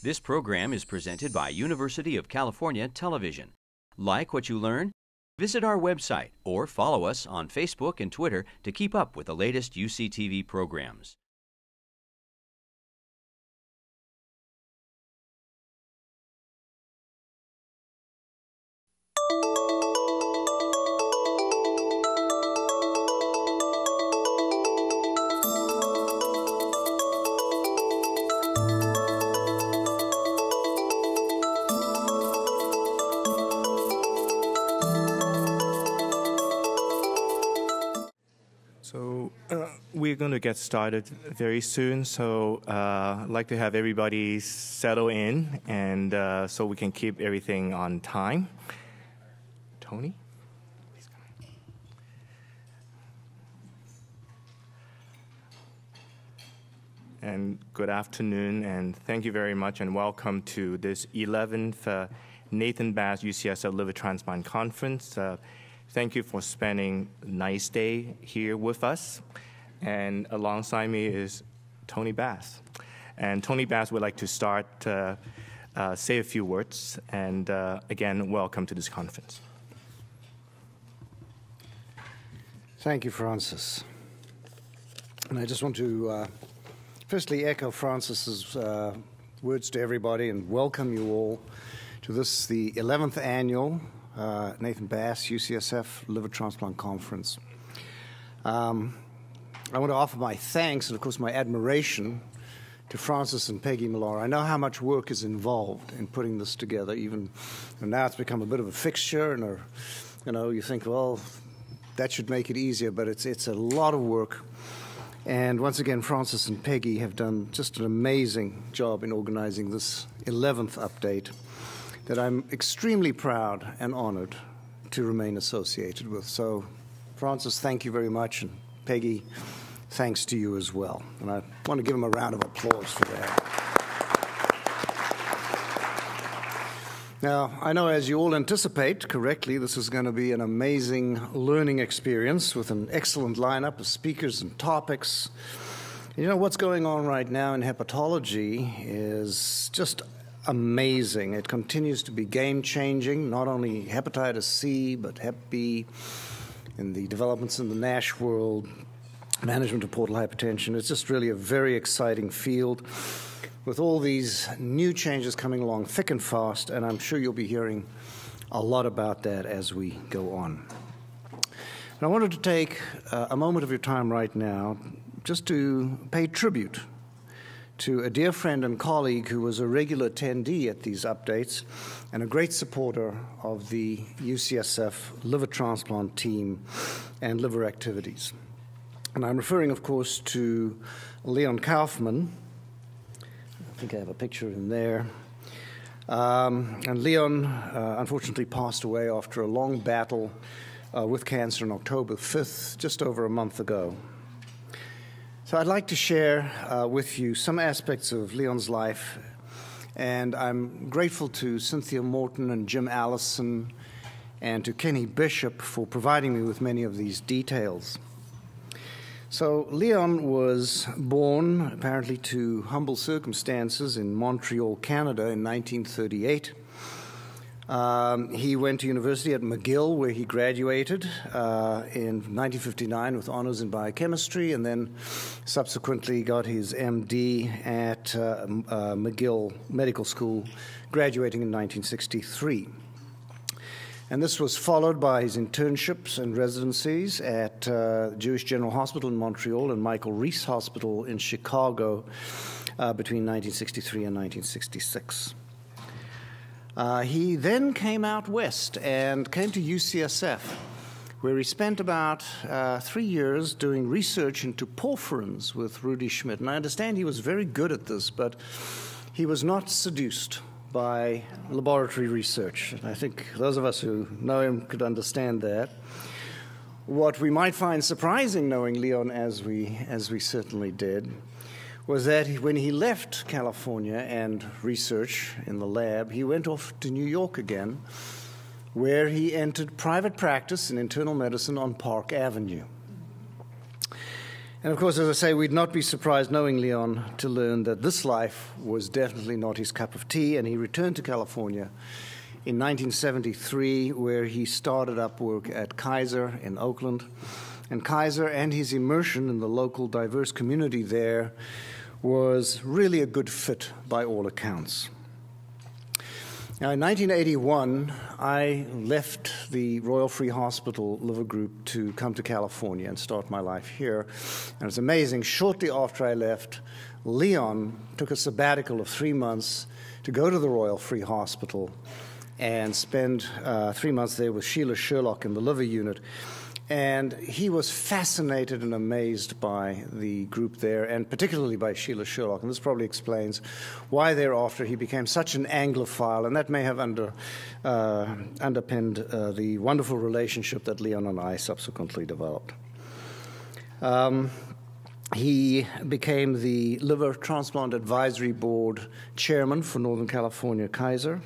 This program is presented by University of California Television. Like what you learn? Visit our website or follow us on Facebook and Twitter to keep up with the latest UCTV programs. We're going to get started very soon, so I'd like to have everybody settle in, and so we can keep everything on time. Tony? Please come in. And good afternoon, and thank you very much, and welcome to this 11th Nathan Bass UCSF Liver Transplant Conference. Thank you for spending a nice day here with us. And alongside me is Tony Bass. And Tony Bass would like to start, say a few words, and again, welcome to this conference. Thank you, Francis. And I just want to firstly echo Francis's words to everybody and welcome you all to this, the 11th annual Nathan Bass UCSF Liver Transplant Conference. I want to offer my thanks and, of course, my admiration to Francis and Peggy Millar. I know how much work is involved in putting this together. Even and now it's become a bit of a fixture, and you think, well, that should make it easier, but it's a lot of work. And once again, Francis and Peggy have done just an amazing job in organizing this 11th update that I'm extremely proud and honored to remain associated with. So, Francis, thank you very much, and Peggy, thanks to you as well. And I want to give them a round of applause for that. Now, I know as you all anticipate correctly, this is going to be an amazing learning experience with an excellent lineup of speakers and topics. You know, what's going on right now in hepatology is just amazing. It continues to be game-changing, not only hepatitis C, but Hep B, in the developments in the NASH world, management of portal hypertension. It's just really a very exciting field with all these new changes coming along thick and fast, and I'm sure you'll be hearing a lot about that as we go on. And I wanted to take a moment of your time right now just to pay tribute to a dear friend and colleague who was a regular attendee at these updates and a great supporter of the UCSF liver transplant team and liver activities. And I'm referring, of course, to Leon Kaufman. I think I have a picture in there. And Leon, unfortunately, passed away after a long battle with cancer on October 5th, just over a month ago. So I'd like to share with you some aspects of Leon's life, and I'm grateful to Cynthia Morton and Jim Allison and to Kenny Bishop for providing me with many of these details. So Leon was born, apparently to humble circumstances, in Montreal, Canada in 1938. He went to university at McGill, where he graduated in 1959 with honors in biochemistry, and then subsequently got his MD at McGill Medical School, graduating in 1963. And this was followed by his internships and residencies at Jewish General Hospital in Montreal and Michael Reese Hospital in Chicago between 1963 and 1966. He then came out west and came to UCSF, where he spent about 3 years doing research into porphyrins with Rudy Schmidt. And I understand he was very good at this, but he was not seduced by laboratory research. I think those of us who know him could understand that. What we might find surprising, knowing Leon as we certainly did, was that when he left California and research in the lab, he went off to New York again, where he entered private practice in internal medicine on Park Avenue. And of course, as I say, we'd not be surprised, knowing Leon, to learn that this life was definitely not his cup of tea, and he returned to California in 1973, where he started up work at Kaiser in Oakland. And Kaiser and his immersion in the local diverse community there was really a good fit by all accounts. Now, in 1981, I left the Royal Free Hospital Liver Group to come to California and start my life here. And it's amazing, shortly after I left, Leon took a sabbatical of 3 months to go to the Royal Free Hospital and spend 3 months there with Sheila Sherlock in the liver unit. And he was fascinated and amazed by the group there, and particularly by Sheila Sherlock. And this probably explains why thereafter he became such an Anglophile, and that may have underpinned the wonderful relationship that Leon and I subsequently developed. He became the Liver Transplant Advisory Board chairman for Northern California Kaiser,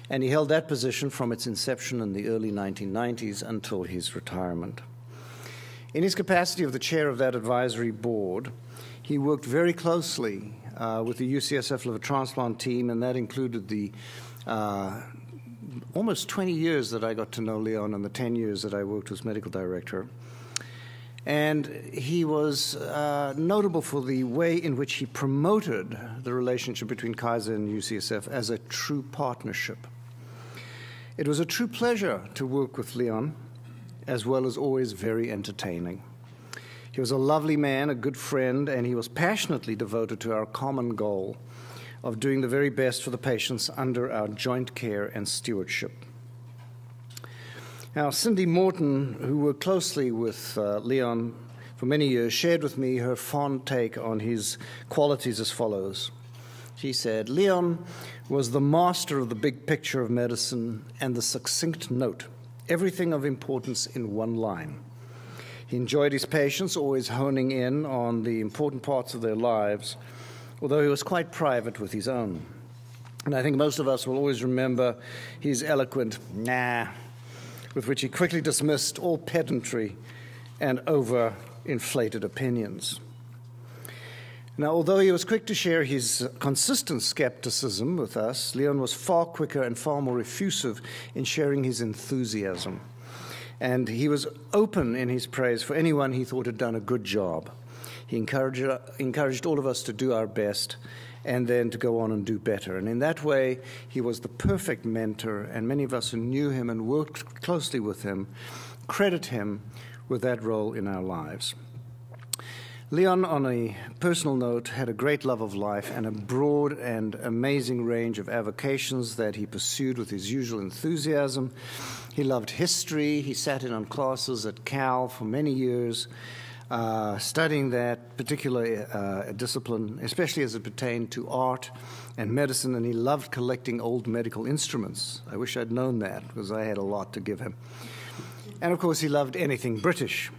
and he held that position from its inception in the early 1990s until his retirement. In his capacity of the chair of that advisory board, he worked very closely with the UCSF liver transplant team, and that included the almost 20 years that I got to know Leon and the 10 years that I worked as medical director. And he was notable for the way in which he promoted the relationship between Kaiser and UCSF as a true partnership. It was a true pleasure to work with Leon, as well as always very entertaining. He was a lovely man, a good friend, and he was passionately devoted to our common goal of doing the very best for the patients under our joint care and stewardship. Now, Cindy Morton, who worked closely with Leon for many years, shared with me her fond take on his qualities as follows. She said, "Leon was the master of the big picture of medicine and the succinct note, everything of importance in one line. He enjoyed his patients, always honing in on the important parts of their lives, although he was quite private with his own. And I think most of us will always remember his eloquent, nah, with which he quickly dismissed all pedantry and over-inflated opinions. Now, although he was quick to share his consistent skepticism with us, Leon was far quicker and far more effusive in sharing his enthusiasm. And he was open in his praise for anyone he thought had done a good job. He encouraged all of us to do our best and then to go on and do better. And in that way, he was the perfect mentor, and many of us who knew him and worked closely with him credit him with that role in our lives. Leon, on a personal note, had a great love of life and a broad and amazing range of avocations that he pursued with his usual enthusiasm. He loved history. He sat in on classes at Cal for many years, studying that particular discipline, especially as it pertained to art and medicine, and he loved collecting old medical instruments. I wish I'd known that, because I had a lot to give him. And, of course, he loved anything British.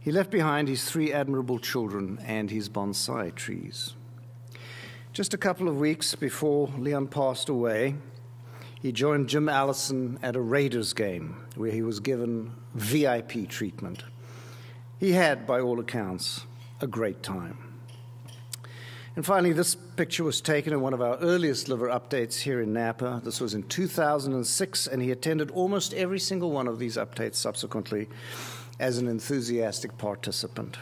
He left behind his 3 admirable children and his bonsai trees. Just a couple of weeks before Leon passed away, he joined Jim Allison at a Raiders game where he was given VIP treatment. He had, by all accounts, a great time. And finally, this picture was taken in one of our earliest liver updates here in Napa. This was in 2006, and he attended almost every single one of these updates subsequently as an enthusiastic participant.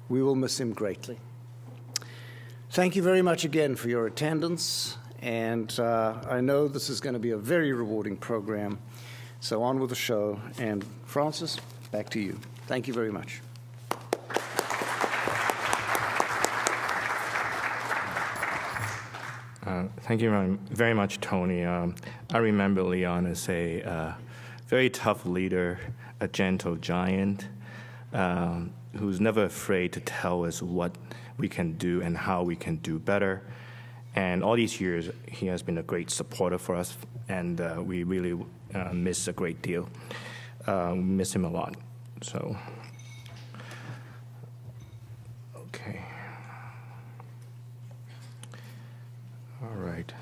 We will miss him greatly. Thank you very much again for your attendance, and I know this is going to be a very rewarding program. So on with the show, and Francis, back to you. Thank you very much. Thank you very much, Tony. I remember Leon as a very tough leader, a gentle giant, who's never afraid to tell us what we can do and how we can do better. And all these years, he has been a great supporter for us, and we really miss a great deal. Miss him a lot. So, okay. All right.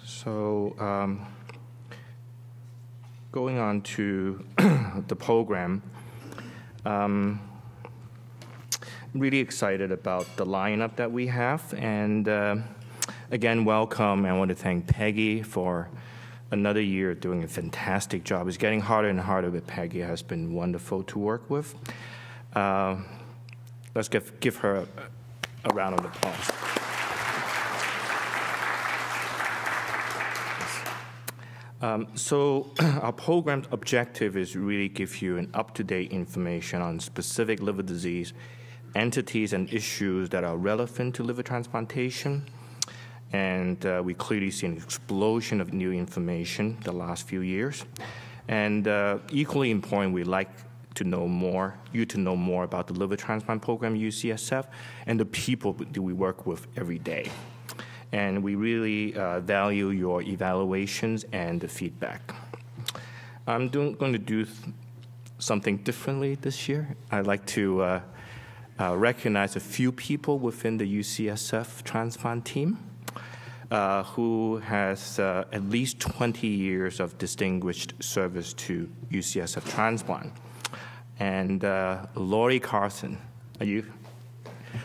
So, going on to the program, really excited about the lineup that we have. And again, welcome. I want to thank Peggy for another year doing a fantastic job. It's getting harder and harder, but Peggy has been wonderful to work with. Let's give her a round of applause. So our program's objective is really give you an up-to-date information on specific liver disease, entities and issues that are relevant to liver transplantation. And we clearly see an explosion of new information the last few years. And equally important, we like to know more, you to know more about the liver transplant program at UCSF and the people that we work with every day. And we really value your evaluations and the feedback. I'm going to do something differently this year. I'd like to recognize a few people within the UCSF transplant team who has at least 20 years of distinguished service to UCSF transplant. And Lori Carson, are you?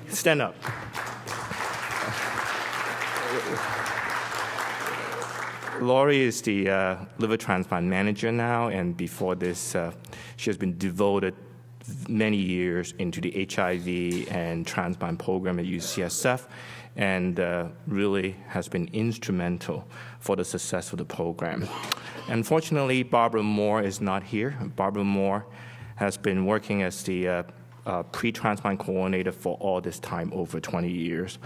Stand up. Lori is the liver transplant manager now, and before this, she has been devoted many years into the HIV and transplant program at UCSF, and really has been instrumental for the success of the program. Unfortunately, Barbara Moore is not here. Barbara Moore has been working as the pre-transplant coordinator for all this time, over 20 years.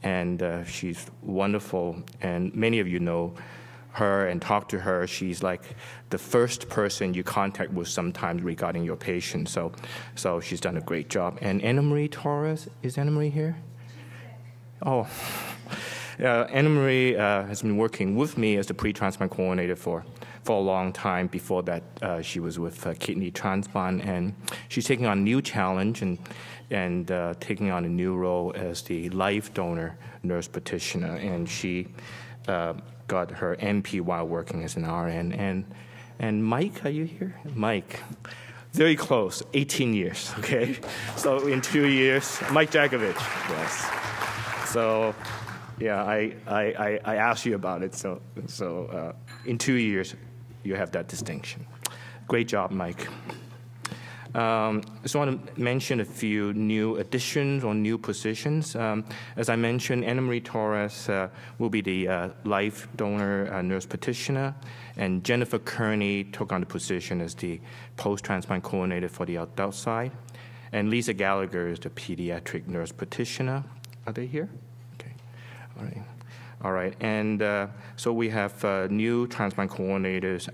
And she's wonderful, and many of you know her and talk to her. She's like the first person you contact with sometimes regarding your patient. So she's done a great job. And Anna Marie Torres, is Anna Marie here? Oh, Anna Marie has been working with me as the pre-transplant coordinator for a long time. Before that, she was with kidney transplant, and she's taking on a new challenge and taking on a new role as the life donor nurse practitioner. And she got her MP while working as an RN. And Mike, are you here? Mike, very close, 18 years, okay? So in 2 years, Mike Jakovich, yes. So yeah, I asked you about it. So in 2 years, you have that distinction. Great job, Mike. I just want to mention a few new additions or new positions. As I mentioned, Anna Marie Torres will be the life donor nurse practitioner, and Jennifer Kearney took on the position as the post-transplant coordinator for the adult side, and Lisa Gallagher is the pediatric nurse practitioner. Are they here? Okay, all right. All right, and so we have new transplant coordinators.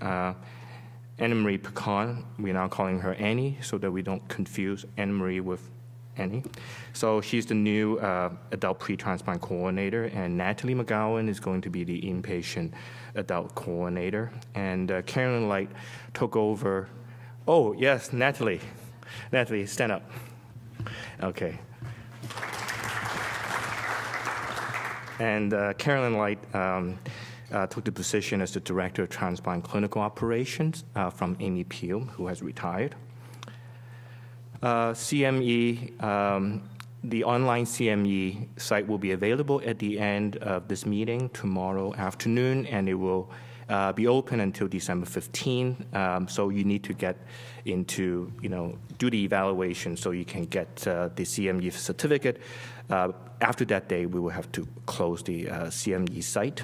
Anna Marie Pecan, we're now calling her Annie so that we don't confuse Anna Marie with Annie. So she's the new adult pre-transplant coordinator, and Natalie McGowan is going to be the inpatient adult coordinator. And Carolyn Light took over. Oh, yes, Natalie. Natalie, stand up. Okay. And Carolyn Light took the position as the Director of Transplant Clinical Operations from Amy Peel, who has retired. CME, the online CME site will be available at the end of this meeting tomorrow afternoon, and it will be open until December 15th. So you need to get into, do the evaluation so you can get the CME certificate. After that day, we will have to close the CME site.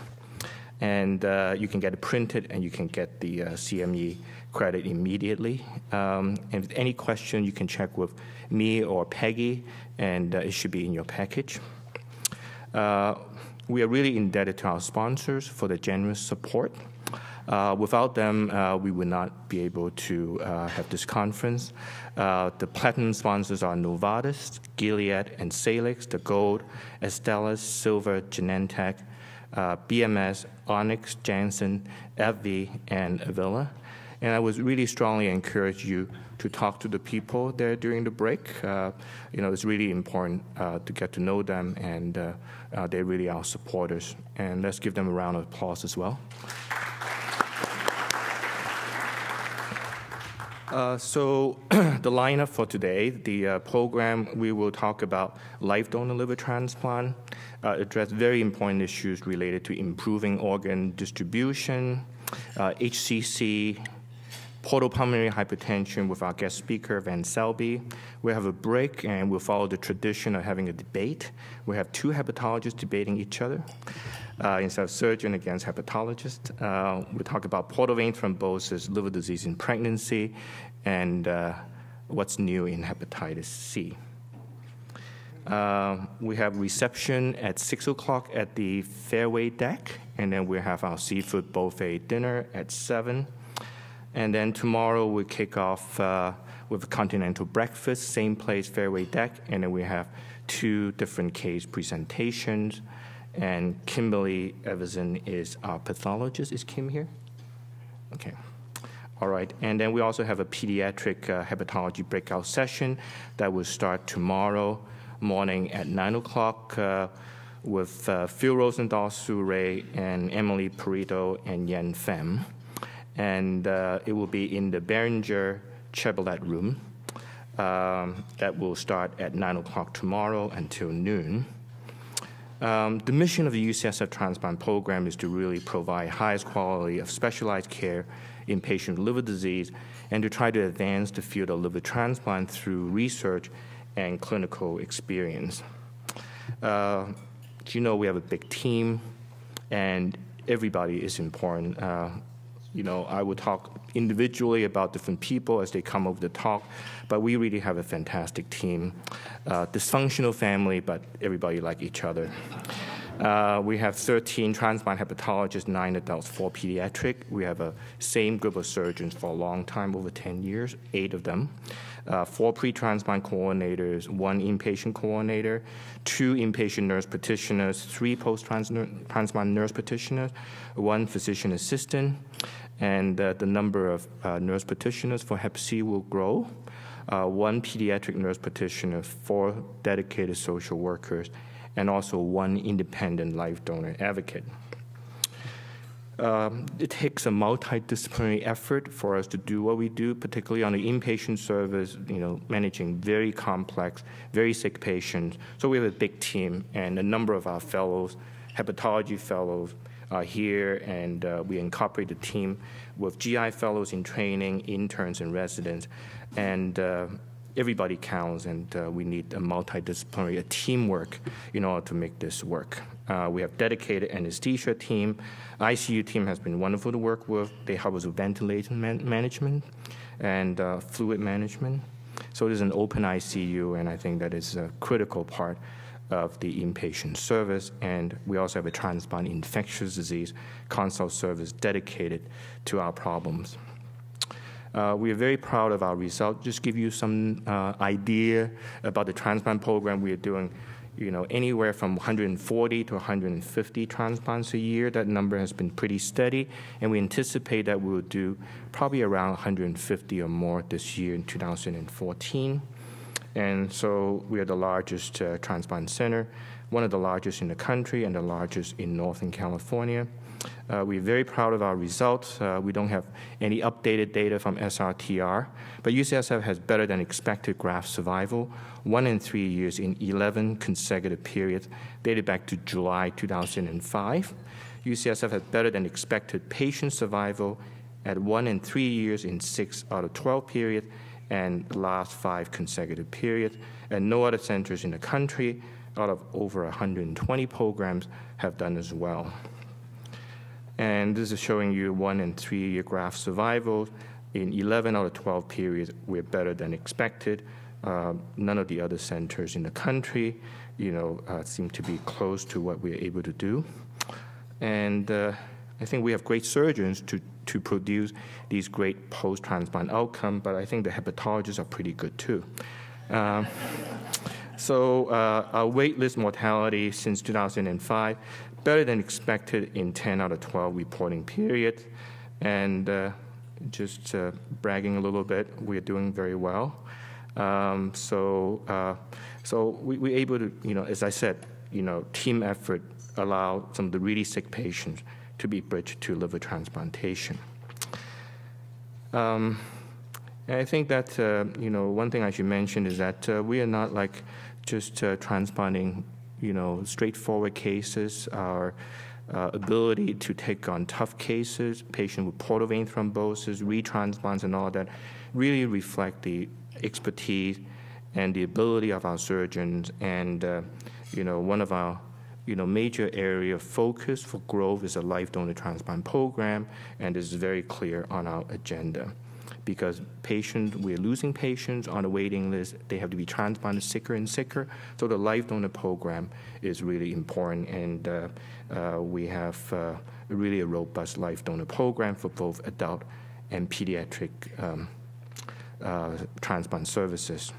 And you can get it printed, and you can get the CME credit immediately. And if any question, you can check with me or Peggy, and it should be in your package. We are really indebted to our sponsors for the generous support. Without them, we would not be able to have this conference. The platinum sponsors are Novartis, Gilead, and Salix. The gold, Astellas, Silver, Genentech, BMS, Onyx, Janssen, AbbVie, and Avila. And I would really strongly encourage you to talk to the people there during the break. It's really important to get to know them, and they're really our supporters. And let's give them a round of applause as well. So the lineup for today, the program, we will talk about life donor liver transplant, address very important issues related to improving organ distribution, HCC, portal pulmonary hypertension with our guest speaker, Van Selby. We'll have a break, and we'll follow the tradition of having a debate. We have two hepatologists debating each other instead of surgeon against hepatologist. We'll talk about portal vein thrombosis, liver disease in pregnancy, and what's new in hepatitis C. We have reception at 6 o'clock at the Fairway Deck, and then we have our seafood buffet dinner at 7. And then tomorrow we kick off with a continental breakfast, same place, Fairway Deck, and then we have two different case presentations. And Kimberly Everson is our pathologist. Is Kim here? Okay. All right. And then we also have a pediatric hepatology breakout session that will start tomorrow morning at 9 o'clock with Phil Rosendahl, Sue Ray, and Emily Perito and Yen Pham. And it will be in the Behringer Chevrolet room. That will start at 9 o'clock tomorrow until noon. The mission of the UCSF transplant program is to really provide highest quality of specialized care in patient liver disease and to try to advance the field of liver transplant through research and clinical experience. You know, we have a big team, and everybody is important. You know, I would talk individually about different people as they come over the talk, but we really have a fantastic team. Dysfunctional family, but everybody like each other. We have 13 transplant hepatologists, 9 adults, 4 pediatric. We have a same group of surgeons for a long time, over 10 years, 8 of them. 4 pre-transplant coordinators, 1 inpatient coordinator, 2 inpatient nurse practitioners, 3 post-transplant nurse practitioners, 1 physician assistant, and the number of nurse practitioners for Hep C will grow. 1 pediatric nurse practitioner, 4 dedicated social workers, and also 1 independent life donor advocate. It takes a multidisciplinary effort for us to do what we do, particularly on the inpatient service, you know, managing very complex, very sick patients. So we have a big team, and a number of our fellows, hepatology fellows, are here, and we incorporate the team with GI fellows in training, interns and residents, and everybody counts, and we need a multidisciplinary teamwork in order to make this work. We have dedicated anesthesia team. ICU team has been wonderful to work with. They help us with ventilation management and fluid management. So there's an open ICU, and I think that is a critical part of the inpatient service. And we also have a transplant infectious disease consult service dedicated to our problems. We are very proud of our results. Just give you some idea about the transplant program. We are doing, you know, anywhere from 140 to 150 transplants a year. That number has been pretty steady, and we anticipate that we'll do probably around 150 or more this year in 2014. And so we are the largest transplant center, one of the largest in the country and the largest in Northern California. We're very proud of our results. We don't have any updated data from SRTR, but UCSF has better than expected graft survival, 1 in 3 years in 11 consecutive periods, dated back to July 2005. UCSF has better than expected patient survival at 1 in 3 years in 6 out of 12 periods, and the last 5 consecutive periods. And no other centers in the country, out of over 120 programs, have done as well. And this is showing you 1 in 3 year graft survival. In 11 out of 12 periods, we're better than expected. None of the other centers in the country, you know, seem to be close to what we're able to do. And I think we have great surgeons to produce these great post-transplant outcomes, but I think the hepatologists are pretty good too. So our waitlist mortality since 2005, better than expected in 10 out of 12 reporting periods. And just bragging a little bit, we're doing very well. So we're able to, you know, as I said, you know, team effort allow some of the really sick patients to be bridged to liver transplantation. And I think that, one thing I should mention is that we are not like just transplanting, straightforward cases. Our ability to take on tough cases, patients with portal vein thrombosis, retransplants, and all that, really reflect the expertise and the ability of our surgeons. And one of our major area of focus for growth is a life donor transplant program, and this is very clear on our agenda. Because we're losing patients on the waiting list. They have to be transplanted sicker and sicker. So the life donor program is really important, and we have really a robust life donor program for both adult and pediatric transplant services.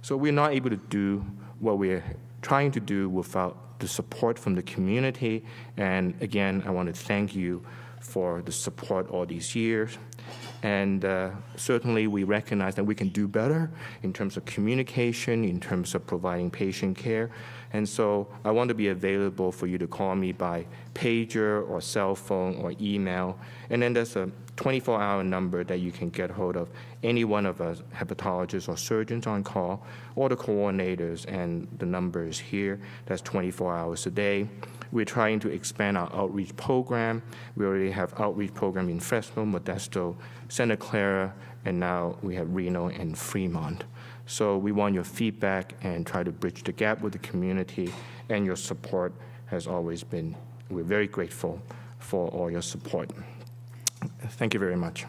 So we're not able to do what we're trying to do without the support from the community. And again, I want to thank you for the support all these years. And certainly we recognize that we can do better in terms of communication, in terms of providing patient care. And so I want to be available for you to call me by pager or cell phone or email. And then there's a 24-hour number that you can get hold of any one of us, hepatologists or surgeons on call, or the coordinators, and the number is here. That's 24 hours a day. We're trying to expand our outreach program. We already have outreach program in Fresno, Modesto, Santa Clara, and now we have Reno and Fremont. So we want your feedback and try to bridge the gap with the community, and your support has always been, we're very grateful for all your support. Thank you very much.